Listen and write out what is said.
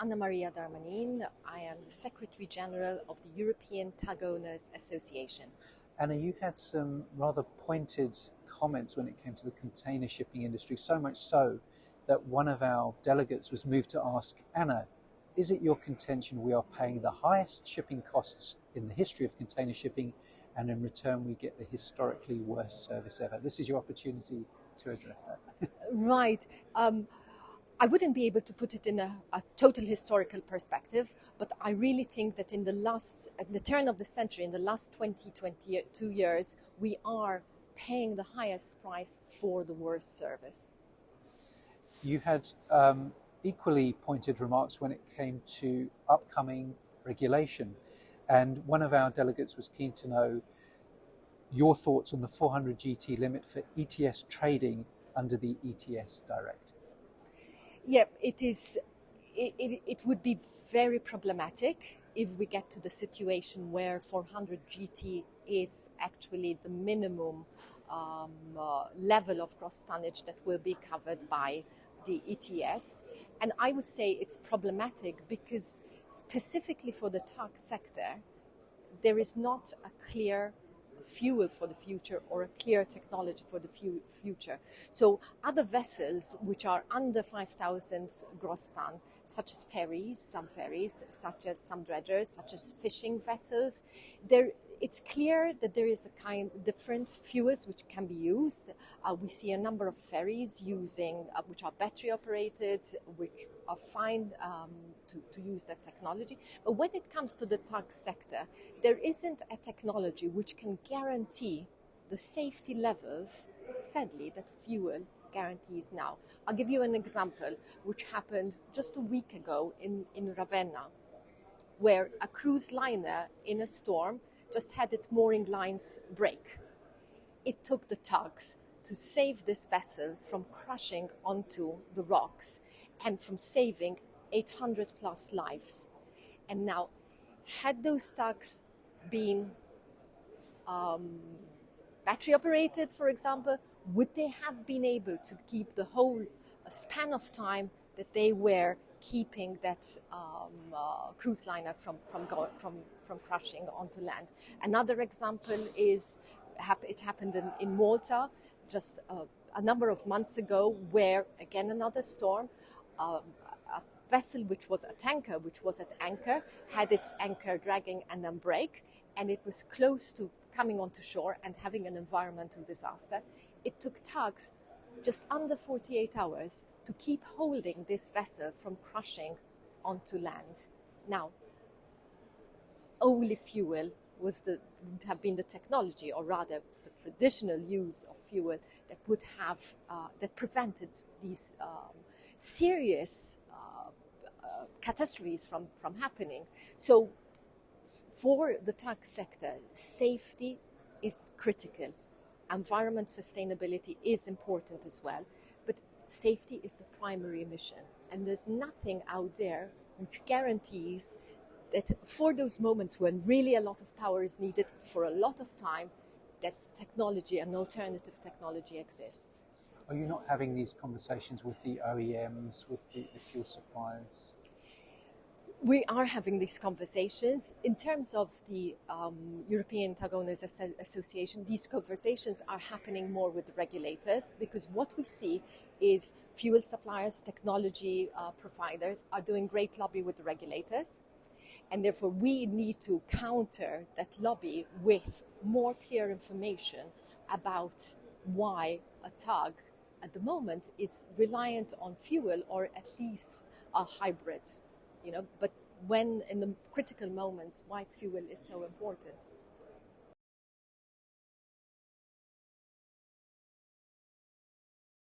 Anna Maria Darmanin. I am the Secretary General of the European Tugowners Association. Anna, you had some rather pointed comments when it came to the container shipping industry, so much so that one of our delegates was moved to ask, Anna, is it your contention we are paying the highest shipping costs in the history of container shipping, and in return we get the historically worst service ever? This is your opportunity to address that. Right. I wouldn't be able to put it in a total historical perspective, but I really think that at the turn of the century, in the last 22 years, we are paying the highest price for the worst service. You had equally pointed remarks when it came to upcoming regulation, and one of our delegates was keen to know your thoughts on the 400 GT limit for ETS trading under the ETS directive. Yeah, it would be very problematic if we get to the situation where 400 GT is actually the minimum level of gross tonnage that will be covered by the ETS. And I would say it's problematic because specifically for the tug sector, there is not a clear fuel for the future or a clear technology for the future. So other vessels which are under 5,000 gross ton, such as ferries, such as some dredgers, such as fishing vessels, it's clear that there is a kind of different fuels which can be used. We see a number of ferries using, which are battery operated, which are fine to use that technology. But when it comes to the tug sector, there isn't a technology which can guarantee the safety levels, sadly, that fuel guarantees now. I'll give you an example which happened just a week ago in Ravenna, where a cruise liner in a storm just had its mooring lines break. It took the tugs to save this vessel from crashing onto the rocks and from saving 800 plus lives. And now, had those tugs been battery operated, for example, would they have been able to keep the whole span of time that they were keeping that cruise liner from crashing onto land? Another example is it happened in Malta just a number of months ago, where again another storm, a vessel which was a tanker which was at anchor had its anchor dragging and then break, and it was close to coming onto shore and having an environmental disaster. It took tugs just under 48 hours to keep holding this vessel from crashing onto land. Now, only fuel would have been the technology, or rather the traditional use of fuel that would have that prevented these serious catastrophes from happening. So, for the tug sector, safety is critical. Environment sustainability is important as well, but safety is the primary mission, and there's nothing out there which guarantees that for those moments when really a lot of power is needed for a lot of time, that technology, an alternative technology, exists. Are you not having these conversations with the OEMs, with the fuel suppliers? We are having these conversations. In terms of the European Tugowners Association, these conversations are happening more with the regulators, because what we see is fuel suppliers, technology providers are doing great lobby with the regulators. And therefore, we need to counter that lobby with more clear information about why a tug at the moment is reliant on fuel, or at least a hybrid. But when in the critical moments, why fuel is so important.